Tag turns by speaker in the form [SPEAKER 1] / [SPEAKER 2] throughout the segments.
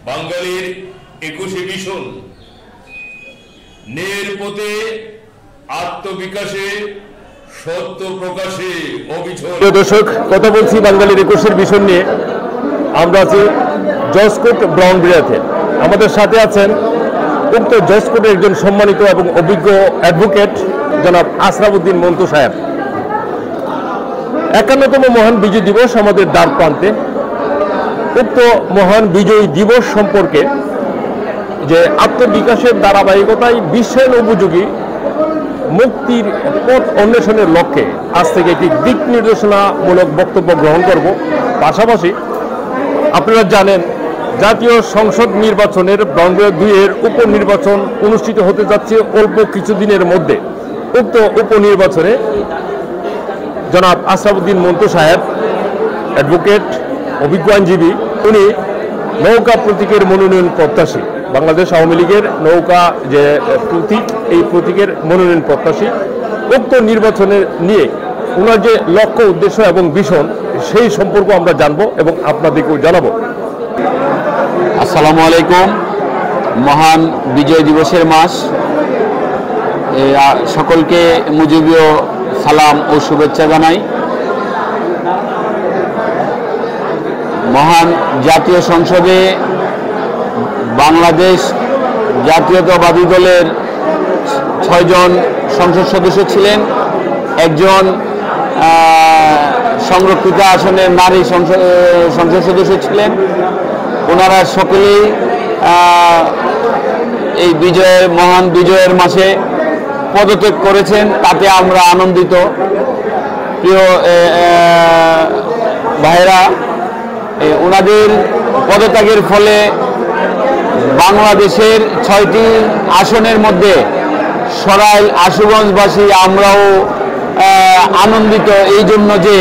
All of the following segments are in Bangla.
[SPEAKER 1] বাঙালির 21শে মিশন ন্যায়ের পথে আত্মবিকাশে সত্য প্রকাশে অবিচল।
[SPEAKER 2] দর্শক, কথা বলছি বাঙালির 21শের মিশন নিয়ে। আমরা আছি জজকোর্ট ব্রাউনবাড়িয়াতে। আমাদের সাথে আছেন উক্ত জজকোর্টের একজন সম্মানিত এবং অভিজ্ঞ অ্যাডভোকেট জনাব আশরাফুদ্দিন মন্টু সাহেব। 51তম মহান বিজয় দিবস আমাদের দ্বার প্রান্তে। উক্ত মহান বিজয় দিবস সম্পর্কে যে আত্মবিকাশের ধারাবাহিকতায় বিশ্বায়ন উপযোগী মুক্তির পথ অন্বেষণের লক্ষ্যে আজ থেকে একটি দিক নির্দেশনামূলক বক্তব্য গ্রহণ করব। পাশাপাশি আপনারা জানেন জাতীয় সংসদ নির্বাচনের ব্রাউনবাড়িয়া 2-এর উপনির্বাচন অনুষ্ঠিত হতে যাচ্ছে অল্প কিছুদিনের মধ্যে। উক্ত উপনির্বাচনে জনাব আশরাফুদ্দিন মন্টু সাহেব, অ্যাডভোকেট, অভিজ্ঞ আইনজীবী, উনি নৌকা প্রতীকের মনোনয়ন প্রত্যাশী। বাংলাদেশ আওয়ামী লীগের নৌকা যে প্রতীক, এই প্রতীকের মনোনয়ন প্রত্যাশী। উক্ত নির্বাচনের নিয়ে ওনার যে লক্ষ্য, উদ্দেশ্য এবং ভিশন, সেই সম্পর্ক আমরা জানবো এবং আপনাদেরকেও জানাবো।
[SPEAKER 3] আসসালামু আলাইকুম। মহান বিজয় দিবসের মাস, সকলকে মুজিবীয় সালাম ও শুভেচ্ছা জানাই। মহান জাতীয় সংসদে বাংলাদেশ জাতীয়তাবাদী দলের 6 জন সংসদ সদস্য ছিলেন। একজন সংরক্ষিত আসনের নারী সংসদ সদস্য ছিলেন। ওনারা সকলেই এই মহান বিজয়ের মাসে পদত্যাগ করেছেন, তাতে আমরা আনন্দিত। প্রিয় ভাইরা, ওনাদের পদত্যাগের ফলে বাংলাদেশের 6টি আসনের মধ্যে সরাইল আশুগঞ্জবাসী আমরাও আনন্দিত এই জন্য যে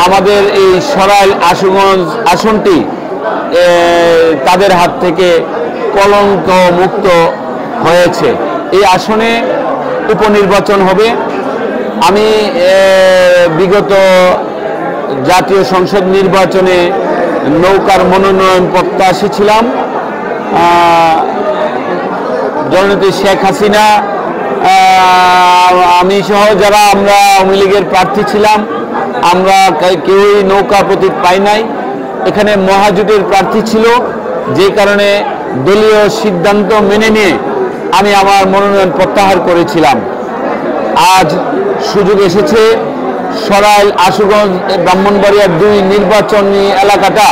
[SPEAKER 3] আমাদের এই সরাইল আশুগঞ্জ আসনটি তাদের হাত থেকে কলঙ্ক মুক্ত হয়েছে। এই আসনে উপনির্বাচন হবে। আমি বিগত জাতীয় সংসদ নির্বাচনে নৌকার মনোনয়ন প্রত্যাশী ছিলাম। জননেত্রী শেখ হাসিনা, আমি সহ যারা আমরা আওয়ামী লীগের প্রার্থী ছিলাম, আমরা কেউই নৌকা প্রতীক পাই নাই। এখানে মহাজোটের প্রার্থী ছিল, যে কারণে দলীয় সিদ্ধান্ত মেনে নিয়ে আমি আমার মনোনয়ন প্রত্যাহার করেছিলাম। আজ সুযোগ এসেছে সরাইল আশুগঞ্জ ব্রাহ্মণবাড়িয়া 2 নির্বাচনী এলাকাটা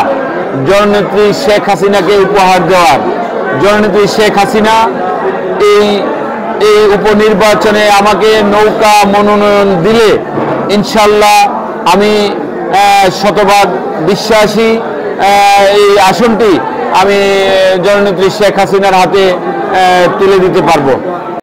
[SPEAKER 3] জননেত্রী শেখ হাসিনাকে উপহার দেওয়ার। জননেত্রী শেখ হাসিনা এই উপনির্বাচনে আমাকে নৌকা মনোনয়ন দিলে ইনশাল্লাহ আমি শতভাগ বিশ্বাসী এই আসনটি আমি জননেত্রী শেখ হাসিনার হাতে তুলে দিতে পারবো।